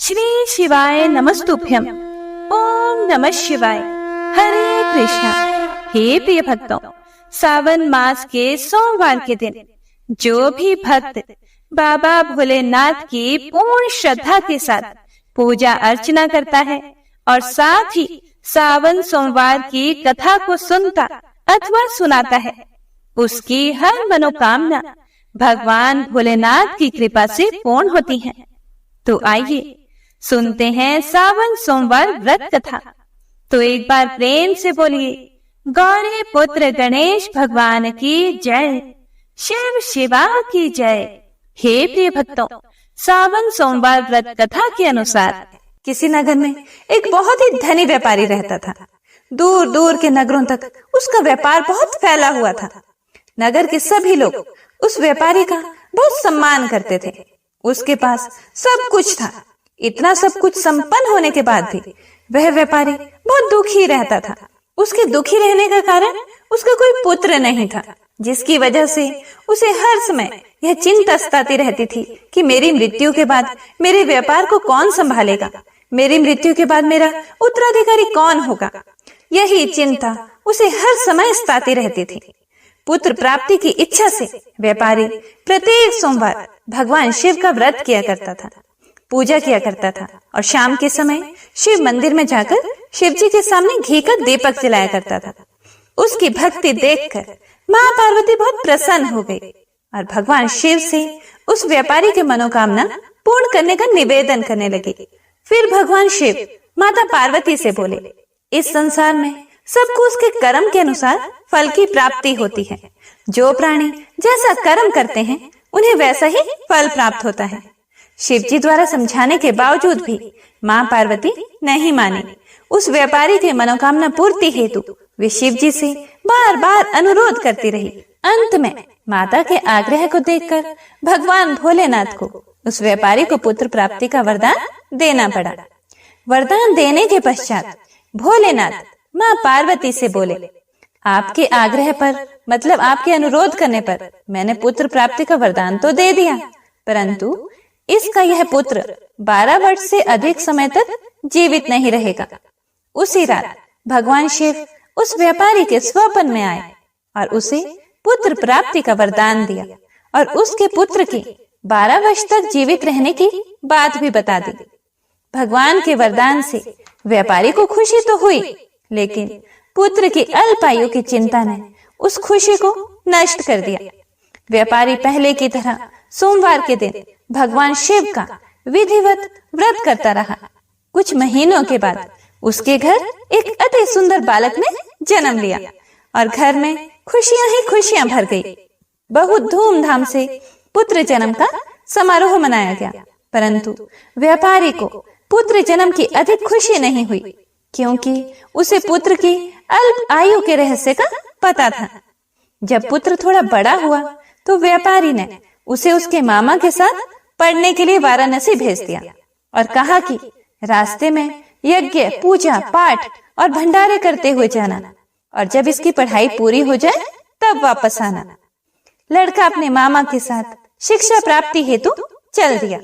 श्री शिवाय नमस्तुभ्यम। ओम नमः शिवाय। हरे कृष्णा। हे प्रिय भक्तों, सावन मास के सोमवार के दिन जो भी भक्त बाबा भोलेनाथ की पूर्ण श्रद्धा के साथ पूजा अर्चना करता है और साथ ही सावन सोमवार की कथा को सुनता अथवा सुनाता है, उसकी हर मनोकामना भगवान भोलेनाथ की कृपा से पूर्ण होती है। तो आइए सुनते हैं सावन सोमवार व्रत कथा। तो एक बार प्रेम से बोलिए, गौरी पुत्र गणेश भगवान की जय, शिव शिवा की जय। हे प्रिय भक्तों, सावन सोमवार व्रत कथा के अनुसार किसी नगर में एक बहुत ही धनी व्यापारी रहता था। दूर दूर के नगरों तक उसका व्यापार बहुत फैला हुआ था। नगर के सभी लोग उस व्यापारी का बहुत सम्मान करते थे। उसके पास सब कुछ था। इतना सब कुछ संपन्न होने के बाद भी वह व्यापारी बहुत दुखी रहता था। उसके दुखी रहने का कारण उसका कोई पुत्र नहीं था, जिसकी वजह से उसे हर समय यह चिंता सताती रहती थी कि मेरी मृत्यु के बाद मेरे व्यापार को कौन संभालेगा, मेरी मृत्यु के बाद मेरा उत्तराधिकारी कौन होगा। यही चिंता उसे हर समय सताती रहती थी। पुत्र प्राप्ति की इच्छा से व्यापारी प्रत्येक सोमवार भगवान शिव का व्रत किया करता था, पूजा किया करता था और शाम के समय शिव मंदिर में जाकर शिव जी के सामने घी का दीपक जलाया करता था। उसकी भक्ति देखकर माँ पार्वती बहुत प्रसन्न हो गई और भगवान शिव से उस व्यापारी के मनोकामना पूर्ण करने का निवेदन करने लगी। फिर भगवान शिव माता पार्वती से बोले, इस संसार में सबको उसके कर्म के अनुसार फल की प्राप्ति होती है। जो प्राणी जैसा कर्म करते हैं उन्हें वैसा ही फल प्राप्त होता है। शिव जी द्वारा समझाने के बावजूद भी माँ पार्वती नहीं मानी। उस व्यापारी के मनोकामना पूर्ति हेतु वे शिव जी से बार बार अनुरोध करती रही। अंत में माता के आग्रह को देखकर भगवान भोलेनाथ को उस व्यापारी को पुत्र प्राप्ति का वरदान देना पड़ा। वरदान देने के पश्चात भोलेनाथ माँ पार्वती से बोले, आपके आग्रह पर मतलब आपके अनुरोध करने पर मैंने पुत्र प्राप्ति का वरदान तो दे दिया, परंतु इसका यह पुत्र 12 वर्ष से अधिक समय तक जीवित नहीं रहेगा। उसी रात भगवान शिव उस व्यापारी के स्वप्न में आए और उसे पुत्र प्राप्ति का वरदान दिया और उसके पुत्र के 12 वर्ष तक जीवित रहने की बात भी बता दी। भगवान के वरदान से व्यापारी को खुशी तो हुई, लेकिन पुत्र की अल्पायु की चिंता ने उस खुशी को नष्ट कर दिया। व्यापारी पहले की तरह सोमवार के दिन भगवान शिव का विधिवत व्रत करता रहा। कुछ महीनों के बाद उसके घर एक अति सुंदर बालक ने जन्म लिया और घर में खुशियां ही खुशियां भर गई। बहुत धूमधाम से पुत्र जन्म का समारोह मनाया गया, परंतु व्यापारी को पुत्र जन्म की अधिक खुशी नहीं हुई, क्योंकि उसे पुत्र की अल्प आयु के रहस्य का पता था। जब पुत्र थोड़ा बड़ा हुआ तो व्यापारी ने उसे उसके मामा के साथ पढ़ने के लिए वाराणसी भेज दिया और कहा कि रास्ते में यज्ञ, पूजा, पाठ और भंडारे करते हुए जाना और जब इसकी पढ़ाई पूरी हो जाए तब वापस आना। लड़का अपने मामा के साथ शिक्षा प्राप्ति हेतु चल दिया।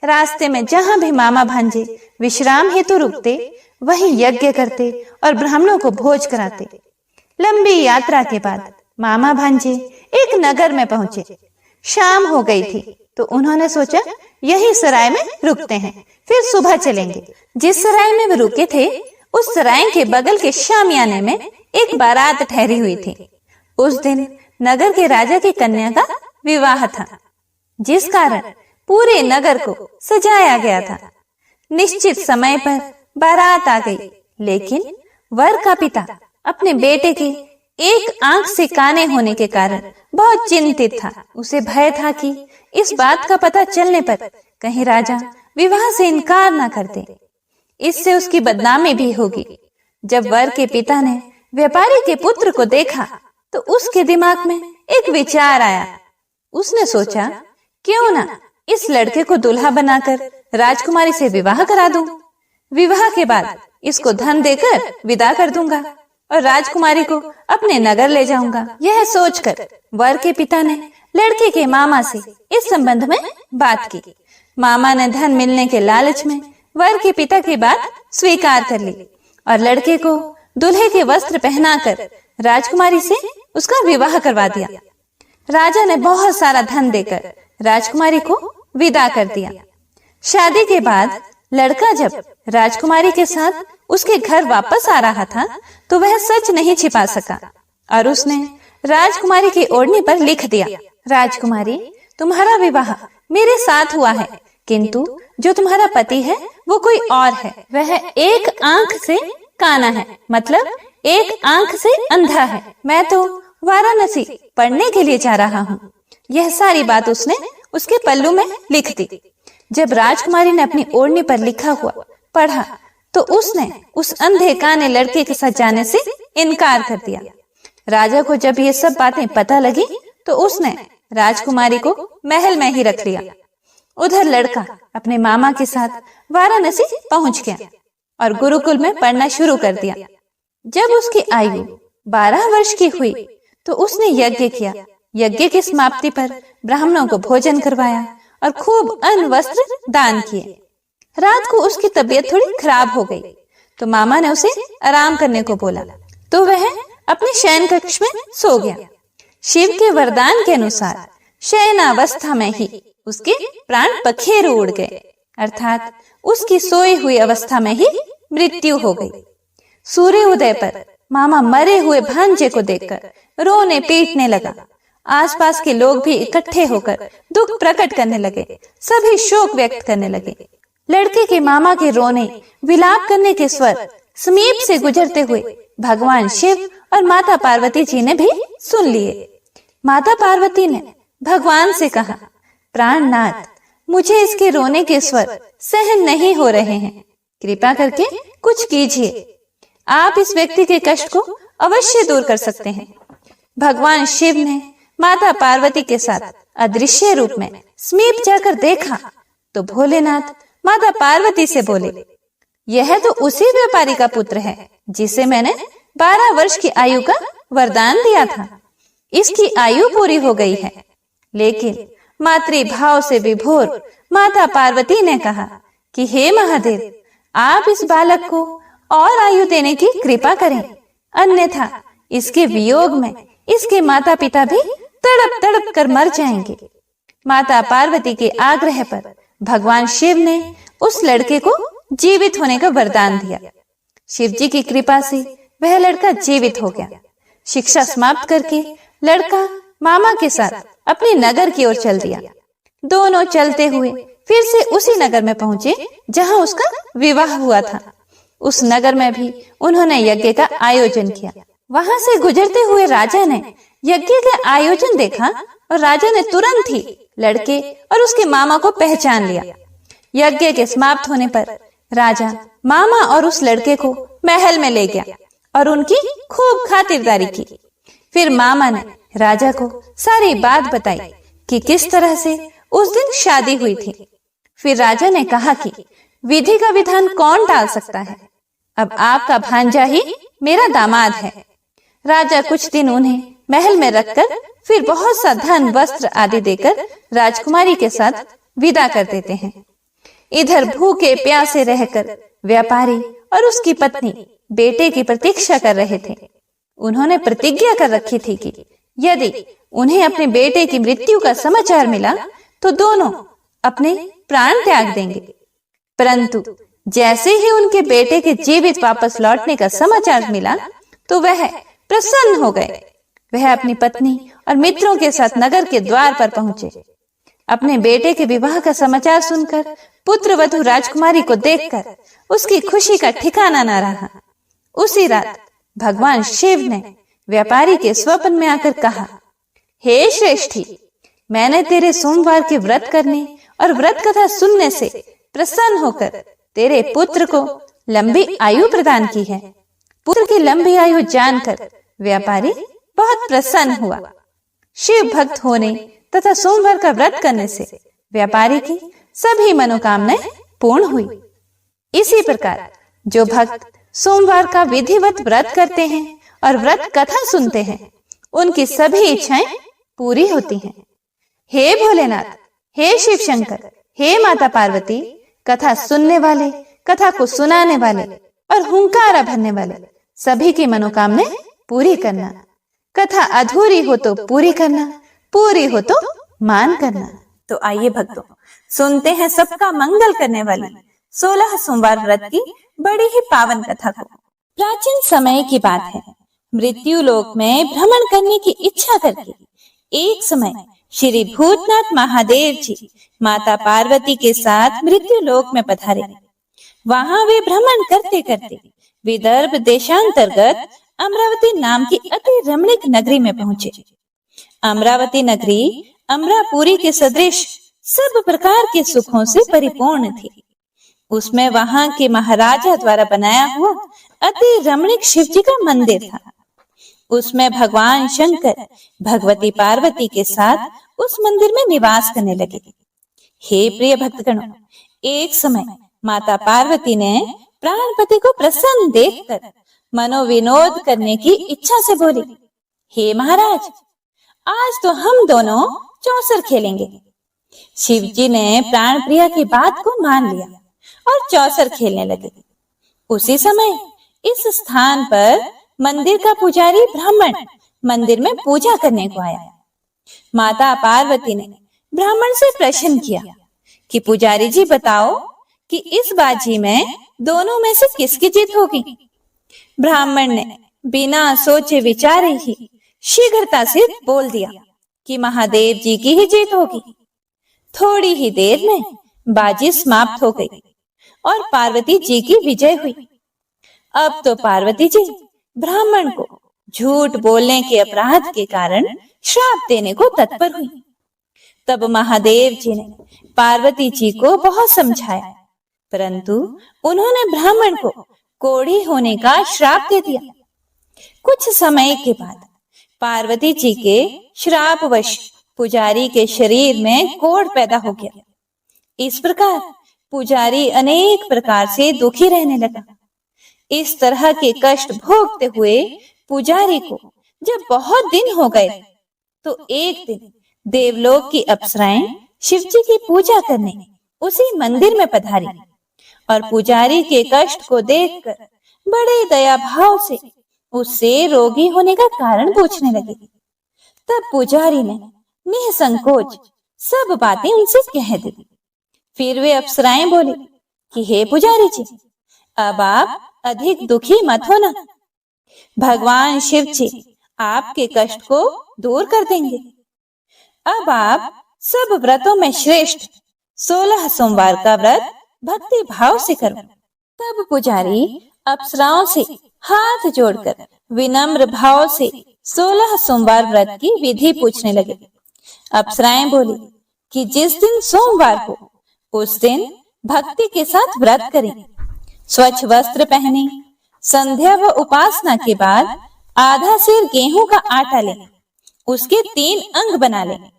रास्ते में जहां भी मामा भांजे विश्राम हेतु रुकते, वहीं यज्ञ करते और ब्राह्मणों को भोज कराते। लंबी यात्रा के बाद मामा भांजे एक नगर में पहुंचे। शाम हो गई थी तो उन्होंने सोचा यही सराय में रुकते हैं, फिर सुबह चलेंगे। जिस सराय में वे रुके थे उस सराय के बगल के शामियाने में एक बारात ठहरी हुई थी। उस दिन नगर के राजा की कन्या का विवाह था, जिस कारण पूरे नगर को सजाया गया था। निश्चित समय पर बारात आ गई, लेकिन वर का पिता अपने बेटे के एक आंख से काने होने के कारण बहुत चिंतित था। उसे भय था कि इस बात का पता चलने पर कहीं राजा विवाह से इनकार न कर दे, इससे उसकी बदनामी भी होगी। जब वर के पिता ने व्यापारी के पुत्र को देखा तो उसके दिमाग में एक विचार आया। उसने सोचा, क्यों ना इस लड़के को दूल्हा बनाकर राजकुमारी से विवाह करा दूं। विवाह के बाद इसको धन देकर विदा कर दूंगा और राजकुमारी को अपने नगर ले जाऊंगा। यह सोचकर वर के पिता ने लड़के के मामा से इस संबंध में बात की। मामा ने धन मिलने के लालच में वर के पिता की बात स्वीकार कर ली और लड़के को दूल्हे के वस्त्र पहनाकर राजकुमारी से उसका विवाह करवा दिया। राजा ने बहुत सारा धन देकर राजकुमारी को विदा कर दिया। शादी के बाद लड़का जब राजकुमारी के साथ उसके घर वापस आ रहा था तो वह सच नहीं छिपा सका और उसने राजकुमारी की ओढ़नी पर लिख दिया, राजकुमारी, तुम्हारा विवाह मेरे साथ हुआ है, किंतु जो तुम्हारा पति है वो कोई और है। वह एक आंख से काना है, मतलब एक आंख से अंधा है। मैं तो वाराणसी पढ़ने के लिए जा रहा हूँ। यह सारी बात उसने उसके पल्लू में लिख दी। जब राजकुमारी ने अपनी ओढ़नी पर लिखा हुआ पढ़ा तो उसने उस अंधे काने लड़के के साथ जाने से इनकार कर दिया। राजा को जब ये सब बातें पता लगी तो उसने राजकुमारी को महल में ही रख लिया। उधर लड़का अपने मामा के साथ वाराणसी पहुंच गया और गुरुकुल में पढ़ना शुरू कर दिया। जब उसकी आयु 12 वर्ष की हुई तो उसने यज्ञ किया। यज्ञ की समाप्ति पर ब्राह्मणों को भोजन करवाया और खूब अन्न वस्त्र दान किए। रात को उसकी तबीयत थोड़ी खराब हो गई तो मामा ने उसे आराम करने को बोला तो वह अपने शयन कक्ष में सो गया। शिव के वरदान के अनुसार शयनावस्था में ही उसके प्राण पखेरु उड़ गए, अर्थात उसकी सोई हुई अवस्था में ही मृत्यु हो गई। सूर्य उदय पर मामा मरे हुए भांजे को देखकर रोने पीटने लगा। आसपास के लोग भी इकट्ठे होकर दुख प्रकट करने लगे। सभी शोक व्यक्त करने लगे। लड़के के मामा के रोने विलाप करने के स्वर समीप से गुजरते हुए भगवान शिव और माता पार्वती जी ने भी सुन लिए। माता पार्वती ने भगवान से कहा, प्राणनाथ, मुझे इसके रोने के स्वर सहन नहीं हो रहे हैं, कृपा करके कुछ कीजिए। आप इस व्यक्ति के कष्ट को अवश्य दूर कर सकते हैं। भगवान शिव ने माता पार्वती के साथ अदृश्य रूप में समीप जाकर देखा तो भोलेनाथ माता पार्वती से बोले, यह तो उसी व्यापारी का पुत्र है जिसे मैंने 12 वर्ष की आयु का वरदान दिया था। इसकी आयु पूरी हो गई है। लेकिन मातृभाव से विभोर माता पार्वती ने कहा कि हे महादेव, आप इस बालक को और आयु देने की कृपा करें, अन्यथा इसके वियोग में इसके माता पिता भी तड़प तड़प कर मर जाएंगे। माता पार्वती के आग्रह पर भगवान शिव ने उस लड़के को जीवित होने का वरदान दिया। शिव जी की कृपा से वह लड़का जीवित हो गया। शिक्षा समाप्त करके लड़का मामा के साथ अपने नगर की ओर चल दिया। दोनों चलते हुए फिर से उसी नगर में पहुंचे जहां उसका विवाह हुआ था। उस नगर में भी उन्होंने यज्ञ का आयोजन किया। वहां से गुजरते हुए राजा ने यज्ञ का आयोजन देखा और राजा ने तुरंत ही लड़के और उसके मामा को पहचान लिया। यज्ञ के समाप्त होने पर राजा मामा और उस लड़के को महल में ले गया और उनकी खूब खातिरदारी की। फिर मामा ने राजा को सारी बात बताई कि किस तरह से उस दिन शादी हुई थी। फिर राजा ने कहा कि विधि का विधान कौन टाल सकता है, अब आपका भांजा ही मेरा दामाद है। राजा कुछ दिन उन्हें महल में रखकर फिर बहुत सा धन वस्त्र आदि देकर राजकुमारी के साथ विदा कर देते हैं। इधर भूखे प्यासे रहकर व्यापारी और उसकी पत्नी बेटे की प्रतीक्षा कर रहे थे। उन्होंने प्रतिज्ञा कर रखी थी कि यदि उन्हें अपने बेटे की मृत्यु का समाचार मिला तो दोनों अपने प्राण त्याग देंगे। परंतु जैसे ही उनके बेटे के जीवित वापस लौटने का समाचार मिला तो वह प्रसन्न हो गए। वह अपनी पत्नी और मित्रों के साथ नगर के द्वार पर पहुंचे। अपने बेटे के विवाह का समाचार सुनकर पुत्र वधू राजकुमारी को देखकर उसकी खुशी का ठिकाना न रहा। उसी रात भगवान शिव ने व्यापारी के स्वप्न में आकर कहा, हे श्रेष्ठी, मैंने तेरे सोमवार के व्रत करने और व्रत कथा सुनने से प्रसन्न होकर तेरे पुत्र को लंबी आयु प्रदान की है। पुत्र की लंबी आयु जानकर व्यापारी बहुत प्रसन्न हुआ। शिव भक्त होने तथा सोमवार का व्रत करने से व्यापारी की सभी मनोकामनाएं पूर्ण हुई। इसी प्रकार जो भक्त सोमवार का विधिवत व्रत करते हैं और व्रत कथा सुनते हैं, उनकी सभी इच्छाएं पूरी होती हैं। हे भोलेनाथ, हे शिव शंकर, हे माता पार्वती, कथा सुनने वाले, कथा को सुनाने वाले और हुंकारा भरने वाले सभी की मनोकामनाएं पूरी करना। कथा अधूरी हो तो पूरी करना, पूरी हो तो मान करना। तो आइए भक्तों, सुनते हैं सबका मंगल करने वाली 16 सोमवार व्रत की बड़ी ही पावन कथा को। प्राचीन समय की बात है, मृत्यु लोक में भ्रमण करने की इच्छा करके एक समय श्री भूतनाथ महादेव जी माता पार्वती के साथ मृत्यु लोक में पधारे। वहां वे भ्रमण करते करते विदर्भ देशांतर्गत अमरावती नाम की अति रमणीक नगरी में पहुंचे। अमरावती नगरी अमरापुरी के सदृश सब प्रकार के सुखों से परिपूर्ण थी। उसमें वहां के महाराजा द्वारा बनाया हुआ अति रमणीक शिव जी का मंदिर था। उसमें भगवान शंकर भगवती पार्वती के साथ उस मंदिर में निवास करने लगे। हे प्रिय भक्तगणों, एक समय माता पार्वती ने प्राणपति को प्रसन्न देखकर मनोविनोद करने की इच्छा से बोली, हे महाराज, आज तो हम दोनों चौसर खेलेंगे। शिव जी ने प्राण प्रिया की बात को मान लिया और चौसर खेलने लगे। उसी समय इस स्थान पर मंदिर का पुजारी ब्राह्मण मंदिर में पूजा करने को आया। माता पार्वती ने ब्राह्मण से प्रश्न किया कि पुजारी जी बताओ कि इस बाजी में दोनों में से किसकी जीत होगी। ब्राह्मण ने बिना सोचे विचारे ही शीघ्रता से बोल दिया कि महादेव जी की ही जीत होगी। थोड़ी ही देर में बाजी समाप्त हो गई और पार्वती जी की विजय हुई। अब तो पार्वती जी ब्राह्मण को झूठ बोलने के अपराध के कारण श्राप देने को तत्पर हुई। तब महादेव जी ने पार्वती जी को बहुत समझाया, परंतु उन्होंने ब्राह्मण को कोढ़ी होने का श्राप दे दिया। कुछ समय के बाद पार्वती जी के श्रापवश पुजारी के शरीर में कोढ़ पैदा हो गया। इस प्रकार पुजारी अनेक प्रकार से दुखी रहने लगा। इस तरह के कष्ट भोगते हुए पुजारी को जब बहुत दिन हो गए, तो एक दिन देवलोक की अप्सराएं शिव जी की पूजा करने उसी मंदिर में पधारी और पुजारी के कष्ट को देखकर बड़े दया भाव से उससे रोगी होने का कारण पूछने लगे। तब पुजारी ने निसंकोच सब बातें उनसे कह दी। फिर वे अप्सराएं बोली कि हे पुजारी जी, अब आप अधिक दुखी मत होना। भगवान शिव जी आपके कष्ट को दूर कर देंगे। अब आप सब व्रतों में श्रेष्ठ 16 सोमवार का व्रत भक्ति भाव से करो। तब पुजारी अप्सराओं से हाथ जोड़कर विनम्र भाव से 16 सोमवार व्रत की विधि पूछने लगे। अप्सराएं बोली कि जिस दिन सोमवार हो उस दिन भक्ति के साथ व्रत करें, स्वच्छ वस्त्र पहने, संध्या व उपासना के बाद आधा सेर गेहूं का आटा लें, उसके 3 अंग बना लें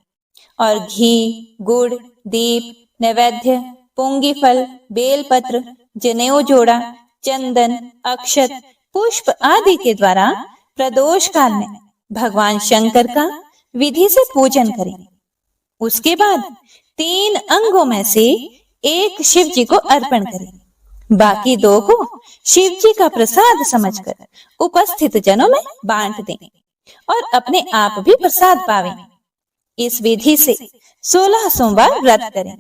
और घी, गुड़, दीप, नैवेद्य, पुंगी फल, बेलपत्र, जनेऊ जोड़ा, चंदन, अक्षत, पुष्प आदि के द्वारा प्रदोष काल में भगवान शंकर का विधि से पूजन करें। उसके बाद 3 अंगों में से एक शिव जी को अर्पण करें, बाकी 2 को शिव जी का प्रसाद समझकर उपस्थित जनों में बांट दें और अपने आप भी प्रसाद पावें। इस विधि से 16 सोमवार व्रत करें।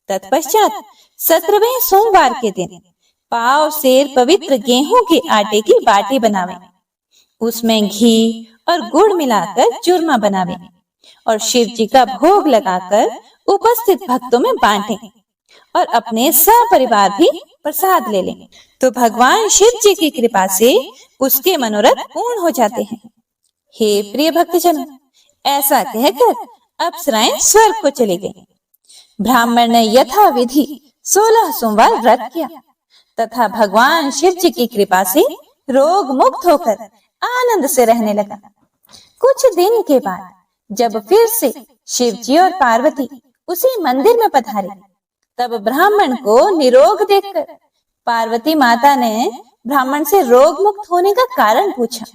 तत्पश्चात 17वें सोमवार के दिन पाव सेर पवित्र गेहूं के आटे की बाटी बनावें, उसमें घी और गुड़ मिलाकर चूरमा बनावें और शिव जी का भोग लगाकर उपस्थित भक्तों में बांटें और अपने सपरिवार भी प्रसाद ले लें, तो भगवान शिव जी की कृपा से उसके मनोरथ पूर्ण हो जाते हैं। हे प्रिय भक्तजनों, ऐसा कहकर अप्सराएं स्वर्ग को चली गईं। ब्राह्मण ने यथा विधि 16 सोमवार व्रत किया तथा भगवान शिव जी की कृपा से रोग मुक्त होकर आनंद से रहने लगा। कुछ दिन के बाद जब फिर से शिव जी और पार्वती उसी मंदिर में पधारे, तब ब्राह्मण को निरोग देखकर पार्वती माता ने ब्राह्मण से रोग मुक्त होने का कारण पूछा,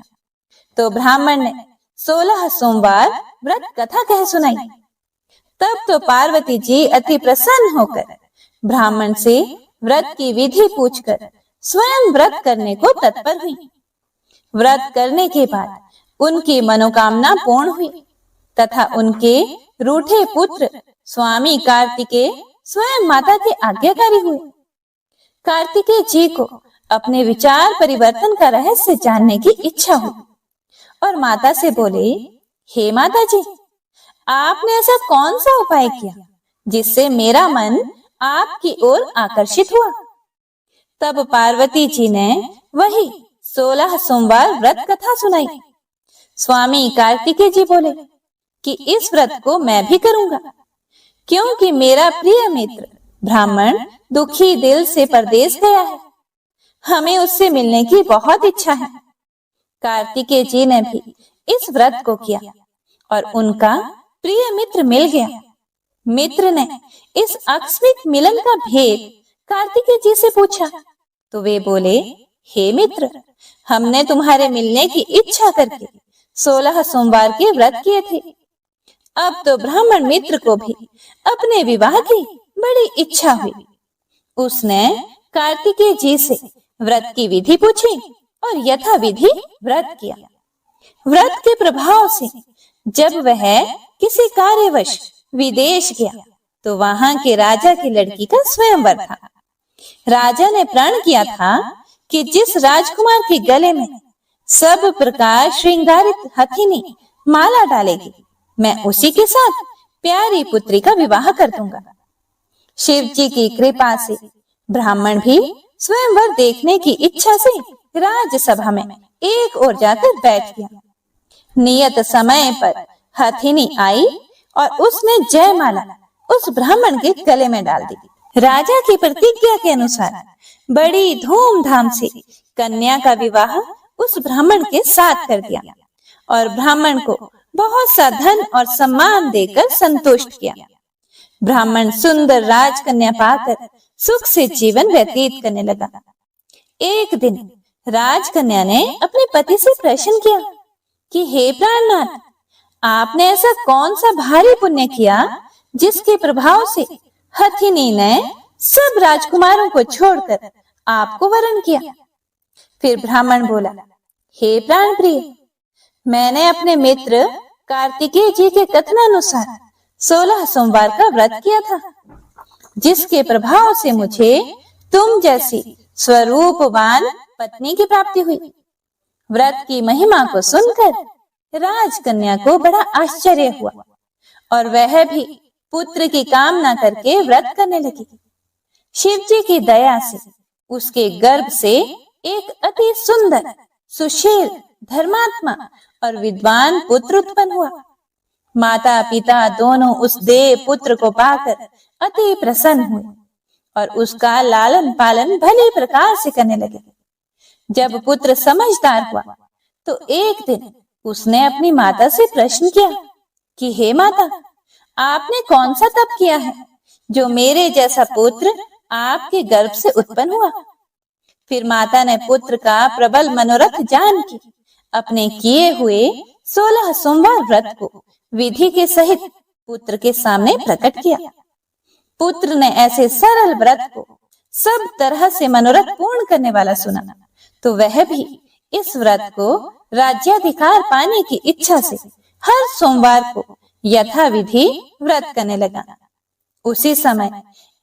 तो ब्राह्मण ने 16 सोमवार व्रत कथा कह सुनाई। तब तो पार्वती जी अति प्रसन्न होकर ब्राह्मण से व्रत की विधि पूछकर स्वयं व्रत करने को तत्पर हुई। व्रत करने के बाद उनकी मनोकामना पूर्ण हुई तथा उनके रूठे पुत्र स्वामी कार्तिकेय स्वयं माता के आज्ञाकारी हुए। कार्तिकेय जी को अपने विचार परिवर्तन का रहस्य जानने की इच्छा हुई और माता से बोले, हे माता जी, आपने ऐसा कौन सा उपाय किया जिससे मेरा मन आपकी ओर आकर्षित हुआ? तब पार्वती जी ने वही 16 सोमवार व्रत कथा सुनाई। स्वामी कार्तिकेय जी बोले कि इस व्रत को मैं भी करूंगा, क्योंकि मेरा प्रिय मित्र ब्राह्मण दुखी दिल से परदेश गया है। हमें उससे मिलने की बहुत इच्छा है। कार्तिकेय जी ने भी इस व्रत को किया और उनका प्रिय मित्र मिल गया। मित्र ने इस आकस्मिक मिलन का भेद कार्तिकेय जी से पूछा तो वे बोले, हे मित्र, हमने तुम्हारे मिलने की इच्छा करके 16 सोमवार के व्रत किए थे। अब तो ब्राह्मण मित्र को भी अपने विवाह की बड़ी इच्छा हुई। उसने कार्तिकेय जी से व्रत की विधि पूछी और यथा विधि व्रत किया। व्रत के प्रभाव से जब वह किसी कार्यवश विदेश गया तो वहां के राजा की लड़की का स्वयंवर था। राजा ने प्रण किया था कि जिस राजकुमार के गले में सब प्रकार श्रृंगारित हथिनी माला डालेगी, मैं उसी के साथ प्यारी पुत्री का विवाह कर दूंगा। शिव जी की कृपा से ब्राह्मण भी स्वयंवर देखने की इच्छा से राजसभा में एक ओर जाकर बैठ गया। नियत समय पर हथिनी आई और उसने जयमाला उस ब्राह्मण के गले में डाल दी। राजा की प्रतिज्ञा के अनुसार बड़ी धूमधाम से कन्या का विवाह उस ब्राह्मण के साथ कर दिया और ब्राह्मण को बहुत सा धन और सम्मान देकर संतुष्ट किया। ब्राह्मण सुंदर राजकन्या पाकर सुख से जीवन व्यतीत करने लगा। एक दिन राजकन्या ने अपने पति से प्रश्न किया कि हे प्राणनाथ, आपने ऐसा कौन सा भारी पुण्य किया जिसके प्रभाव से हथिनी ने सब राजकुमारों को छोड़कर आपको वरण किया? फिर ब्राह्मण बोला, हे प्राण प्रिय, मैंने अपने मित्र कार्तिकेय जी के कथनानुसार 16 सोमवार का व्रत किया था, जिसके प्रभाव से मुझे तुम जैसी स्वरूपवान पत्नी की प्राप्ति हुई। व्रत की महिमा को सुनकर राजकन्या को बड़ा आश्चर्य हुआ और वह भी पुत्र की कामना करके व्रत करने लगी। शिव जी की दया से उसके गर्भ से एक अति सुंदर, सुशील, धर्मात्मा और विद्वान पुत्र उत्पन्न हुआ। माता पिता दोनों उस देव पुत्र को पाकर अति प्रसन्न हुए और उसका लालन पालन भले प्रकार से करने लगे। जब पुत्र समझदार हुआ तो एक दिन उसने अपनी माता से प्रश्न किया कि हे माता, आपने कौन सा तप किया है जो मेरे जैसा पुत्र आपके गर्भ से उत्पन्न हुआ? फिर माता ने पुत्र का प्रबल मनोरथ जान के अपने किए हुए 16 सोमवार व्रत को विधि के सहित पुत्र के सामने प्रकट किया। पुत्र ने ऐसे सरल व्रत को सब तरह से मनोरथ पूर्ण करने वाला सुना तो वह भी इस व्रत को राज्याधिकार पाने की इच्छा से हर सोमवार को यथा विधि व्रत करने लगा। उसी समय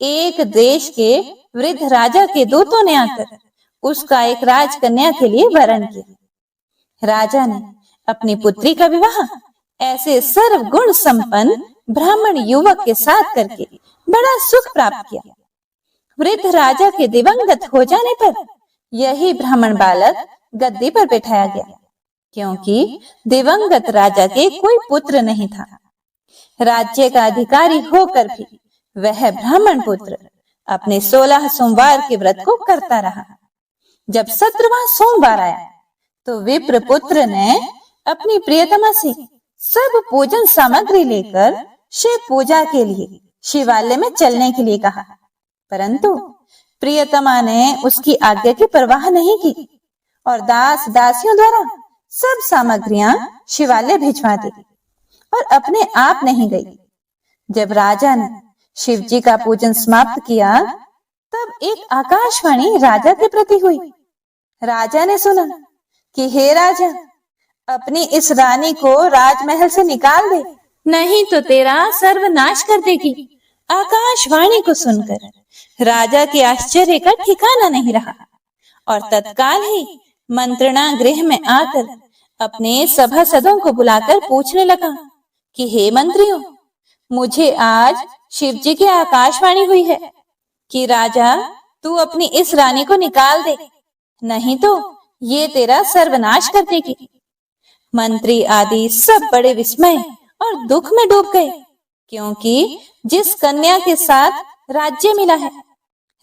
एक देश के वृद्ध राजा के दूतों ने आकर उसका एक राजकन्या के लिए वरण किया। राजा ने अपनी पुत्री का विवाह ऐसे सर्वगुण संपन्न ब्राह्मण युवक के साथ करके बड़ा सुख प्राप्त किया। वृद्ध राजा के दिवंगत हो जाने पर यही ब्राह्मण बालक गद्दी पर बैठाया गया, क्योंकि दिवंगत राजा के कोई पुत्र नहीं था। राज्य का अधिकारी होकर भी वह ब्राह्मण पुत्र अपने 16 सोमवार के व्रत को करता रहा। जब 17वां सोमवार आया तो विप्र पुत्र ने अपनी प्रियतमा से सब पूजन सामग्री लेकर शिव पूजा के लिए शिवालय में चलने के लिए कहा, परंतु प्रियतमा ने उसकी आज्ञा की परवाह नहीं की और दास दासियों द्वारा सब सामग्रियां शिवालय भिजवा दी और अपने आप नहीं गई। जब राजा ने शिव जी का पूजन समाप्त किया, तब एक आकाशवाणी राजा के प्रति हुई। राजा ने सुना कि हे राजा, अपनी इस रानी को राजमहल से निकाल दे, नहीं तो तेरा सर्वनाश कर देगी। आकाशवाणी को सुनकर राजा के आश्चर्य का ठिकाना नहीं रहा और तत्काल ही मंत्रणा गृह में आकर अपने सभासदों को बुलाकर पूछने लगा कि हे मंत्रियों, मुझे आज शिव जी की आकाशवाणी हुई है कि राजा, तू अपनी इस रानी को निकाल दे, नहीं तो ये तेरा सर्वनाश कर देगी। मंत्री आदि सब बड़े विस्मय और दुख में डूब गए, क्योंकि जिस कन्या के साथ राज्य मिला है,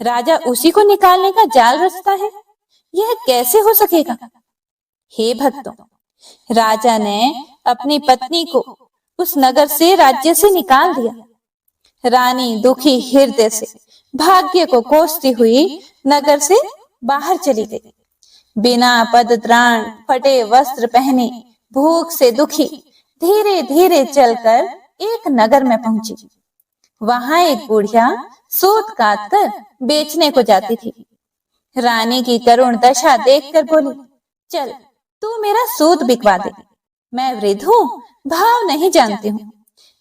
राजा उसी को निकालने का जाल रचता है। यह कैसे हो सकेगा? हे भक्तों, राजा ने अपनी पत्नी को उस नगर से, राज्य से निकाल दिया। रानी दुखी हृदय से भाग्य को कोसती हुई नगर से बाहर चली गई। बिना पद त्राण, फटे वस्त्र पहने, भूख से दुखी धीरे धीरे चलकर एक नगर में पहुंची। वहां एक बुढ़िया सूत काट कर बेचने को जाती थी। रानी की करुण दशा देखकर बोली, चल तू मेरा सूत बिकवा दे, मैं वृद्ध हूँ, भाव नहीं जानती हूँ।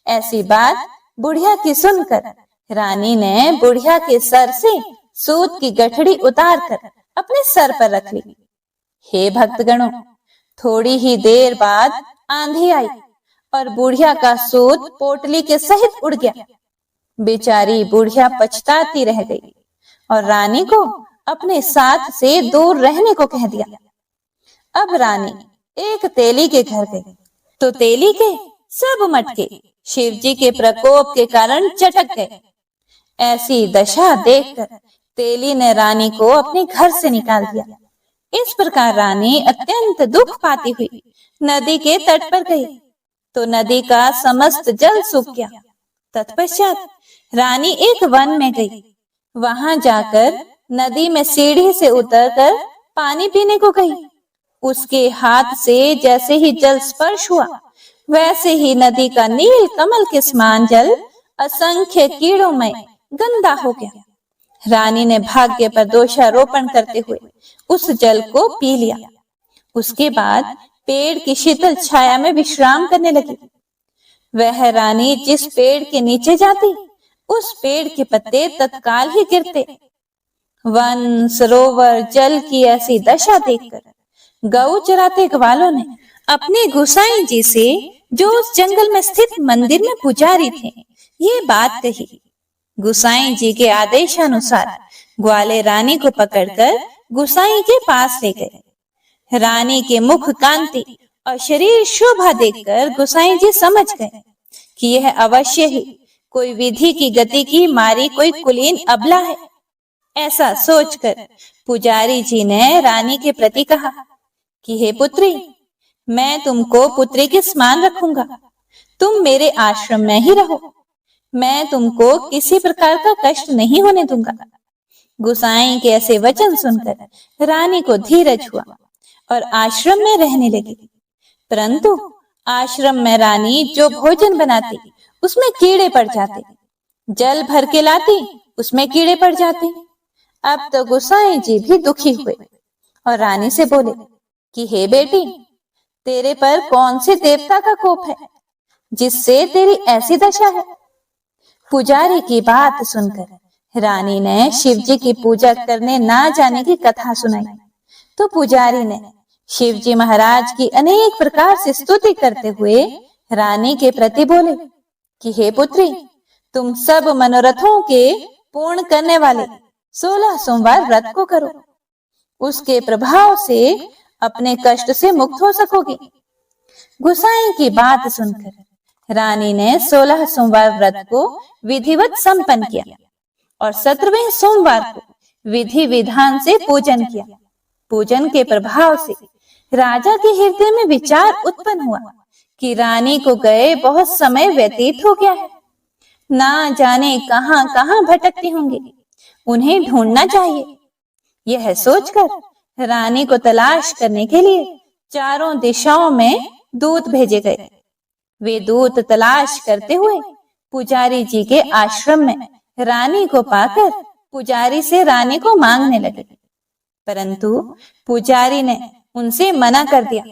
ऐसी बात बुढ़िया की सुनकर रानी ने बुढ़िया के सर से सूत की गठड़ी उतार कर अपने सर पर रख ली। हे भक्तगणों, थोड़ी ही देर बाद आंधी आई और बुढ़िया का सूत पोटली के सहित उड़ गया। बेचारी बुढ़िया पछताती रह गई और रानी को अपने साथ से दूर रहने को कह दिया। अब रानी एक तेली के घर गई तो तेली के सब मटके शिव जी के प्रकोप के कारण चटक गए। ऐसी दशा देखकर तेली ने रानी को अपने घर से निकाल दिया। इस प्रकार रानी अत्यंत दुख पाती हुई नदी के तट पर गई तो नदी का समस्त जल सूख गया। तत्पश्चात रानी एक वन में गई। वहां जाकर नदी में सीढ़ी से उतरकर पानी पीने को गई। उसके हाथ से जैसे ही जल स्पर्श हुआ, वैसे ही नदी का नील कमल के समान जल असंख्य कीड़ों में गंदा हो गया। रानी ने भाग्य पर दोषारोपण करते हुए उस जल को पी लिया। उसके बाद पेड़ की शीतल छाया में विश्राम करने लगी। वह रानी जिस पेड़ के नीचे जाती, उस पेड़ के पत्ते तत्काल ही गिरते। वन, सरोवर, जल की ऐसी दशा देखकर गौ चराते ग्वालों ने अपने गोसाई जी से, जो उस जंगल में स्थित मंदिर में पुजारी थे, ये बात कही। गोसाई जी के आदेशानुसार ग्वाले रानी को पकड़कर गोसाई के पास ले गए। रानी के मुख कांति और शरीर शोभा देखकर गोसाई जी समझ गए कि यह अवश्य ही कोई विधि की गति की मारी कोई कुलीन अबला है। ऐसा सोचकर पुजारी जी ने रानी के प्रति कहा कि हे पुत्री, मैं तुमको पुत्री के समान रखूंगा, तुम मेरे आश्रम में ही रहो, मैं तुमको किसी प्रकार का कष्ट नहीं होने दूंगा। गोसाई के ऐसे वचन सुनकर रानी को धीरज हुआ और आश्रम में रहने लगी। परंतु आश्रम में रानी जो भोजन बनाती, उसमें कीड़े पड़ जाते, जल भर के लाती, उसमें कीड़े पड़ जाते। अब तो गोसाई जी भी दुखी हुए और रानी से बोले कि हे बेटी, तेरे पर कौन से देवता का कोप है जिससे तेरी ऐसी दशा है? पुजारी की बात सुनकर रानी ने शिव जी की पूजा करने ना जाने की कथा सुनाई। तो पुजारी ने शिव जी महाराज की अनेक प्रकार से स्तुति करते हुए रानी के प्रति बोले कि हे पुत्री, तुम सब मनोरथों के पूर्ण करने वाले 16 सोमवार व्रत को करो, उसके प्रभाव से अपने कष्ट से मुक्त हो सकोगे। गोसाई की बात सुनकर रानी ने 16 सोमवार व्रत को विधिवत संपन्न किया और 17वें सोमवार को विधि विधान से पूजन किया। पूजन के प्रभाव से राजा के हृदय में विचार उत्पन्न हुआ कि रानी को गए बहुत समय व्यतीत हो गया है, ना जाने कहां कहां भटकती होंगी, उन्हें ढूंढना चाहिए। यह सोचकर रानी को तलाश करने के लिए चारों दिशाओं में दूत भेजे गए। वे दूत तलाश करते हुए पुजारी जी के आश्रम में रानी को पाकर पुजारी से रानी को मांगने लगे, परंतु पुजारी ने उनसे मना कर दिया।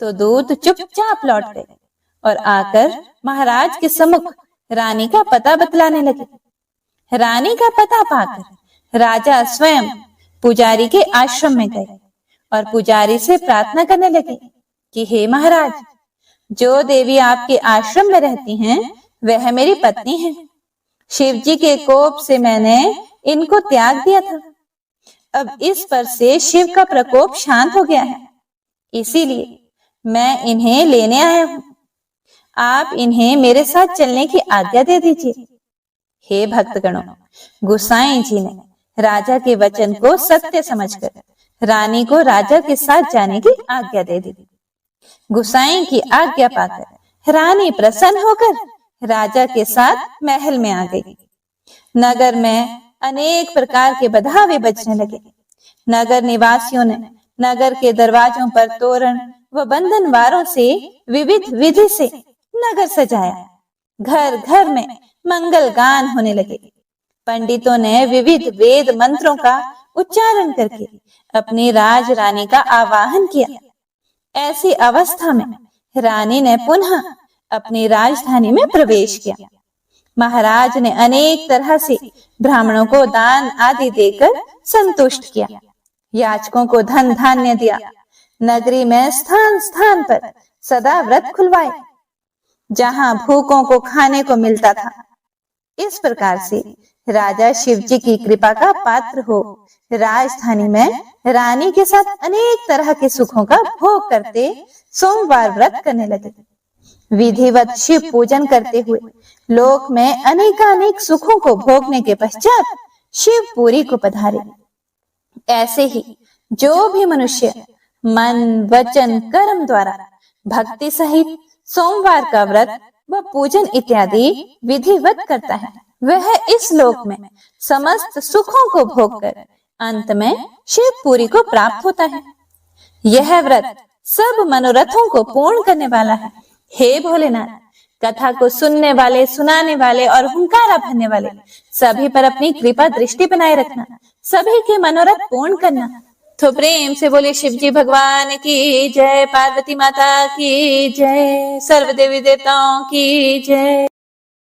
तो दूत चुपचाप लौट गए और आकर महाराज के सम्मुख रानी का पता बतलाने लगे। रानी का पता पाकर राजा स्वयं पुजारी के आश्रम में गए और पुजारी से प्रार्थना करने लगे कि हे महाराज, जो देवी आपके आश्रम में रहती हैं वह मेरी पत्नी है। शिव जी के कोप से मैंने इनको त्याग दिया था। अब इस पर से शिव का प्रकोप शांत हो गया है, इसीलिए मैं इन्हें लेने आया हूं। आप इन्हें मेरे साथ चलने की आज्ञा दे दीजिए। हे भक्तगणों, गोसाई जी ने राजा के वचन को सत्य समझकर रानी को राजा के साथ जाने की आज्ञा दे दी। गोसाई की आज्ञा पाकर रानी प्रसन्न होकर राजा के साथ महल में आ गई। नगर में अनेक प्रकार के बधावे बजने लगे। नगर निवासियों ने नगर के दरवाजों पर तोरण व बंधनवारों से विविध विधि से नगर सजाया। घर घर में मंगल गान होने लगे। पंडितों ने विविध वेद मंत्रों का उच्चारण करके अपनी राज रानी का आवाहन किया। ऐसी अवस्था में रानी ने पुनः अपनी राजधानी में प्रवेश किया। महाराज ने अनेक तरह से ब्राह्मणों को दान आदि देकर संतुष्ट किया। याचकों को धन धान्य दिया। नगरी में स्थान स्थान पर सदा व्रत खुलवाए, जहां भूखों को खाने को मिलता था। इस प्रकार से राजा शिव जी की कृपा का पात्र हो राजधानी में रानी के साथ अनेक तरह के सुखों का भोग करते सोमवार व्रत करने लगे। विधिवत शिव पूजन करते हुए लोक में अनेकानेक सुखों को भोगने के पश्चात शिवपुरी को पधारे। ऐसे ही जो भी मनुष्य मन वचन कर्म द्वारा भक्ति सहित सोमवार का व्रत व पूजन इत्यादि विधिवत करता है, वह इस लोक में समस्त सुखों को भोगकर अंत में शिवपुरी को प्राप्त होता है। यह व्रत सब मनोरथों को पूर्ण करने वाला है। हे भोलेनाथ, कथा को सुनने वाले, सुनाने वाले और हुंकारा भरने वाले सभी पर अपनी कृपा दृष्टि बनाए रखना, सभी के मनोरथ पूर्ण करना। तो प्रेम से बोले शिव जी भगवान की जय, पार्वती माता की जय, सर्व देवी देवताओं की जय।